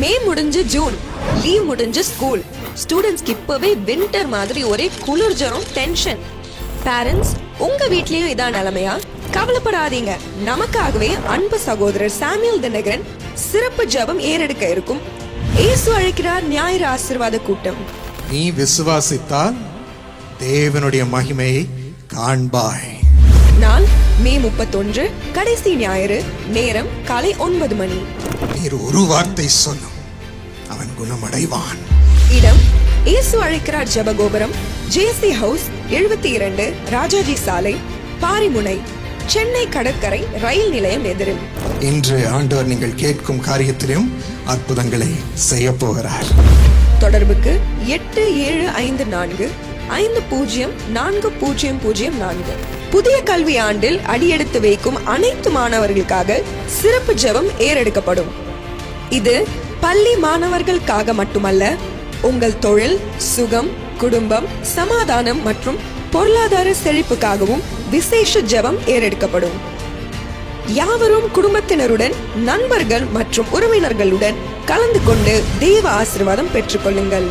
மே முடிஞ்சு June, leave முடிஞ்சு school. ஸ்டூடெண்ட்ஸ்க்கு இப்பவே வின்டர் மாதிரி ஒரே குளிர் ஜரம், டென்ஷன். பேரண்ட்ஸ், உங்க வீட்லயும் இதான் நிலைமையா? கவலைப்படாதீங்க, நமக்காகவே அன்பு சகோதரர் சாமுவேல் தினகரன் சிறப்பு ஜெபம் ஏறெடுக்க இருக்கும். இயேசு அழைக்கிறார் ஞாயிறு ஆசீர்வாத கூட்டம். நீ விசுவாசித்தால் தேவனுடைய மகிமையை காண்பாய். நாள் மே 31, கடைசி ஞாயிறு. நேரம் காலை 9 மணி. நீர் ஒரு வார்த்தை சொல்லும், அவன் குணமடைவான். இடம் இயேசு அழைக்கிறார் ஜெபகோபுரம், ஜேசி ஹவுஸ், 72, ராஜாஜி சாலை, பாரிமுனை, சென்னை கடற்கரை ரயில் நிலையம் எதிரில். இன்று ஆண்டவர் நீங்கள் கேட்கும் காரியத்திலும் அற்புதங்களை செய்ய போகிறார். தொடர்புக்கு 8754 504004. புதிய கல்வி ஆண்டில் அடியெடுத்து வைக்கும் அனைத்து மாணவர்களுக்காக சிறப்பு ஜெபம் ஏறெடுக்கப்படும். இது பள்ளி மாணவர்களுக்காக மட்டுமல்ல, உங்கள் தொழில், சுகம், குடும்பம், சமாதானம் மற்றும் பொருளாதார செழிப்புக்காகவும் விசேஷ ஜெபம் ஏறெடுக்கப்படும். யாவரும் குடும்பத்தினருடன், நண்பர்கள் மற்றும் உறவினர்களுடன் கலந்து கொண்டு தேவ ஆசீர்வாதம் பெற்றுக்கொள்ளுங்கள்.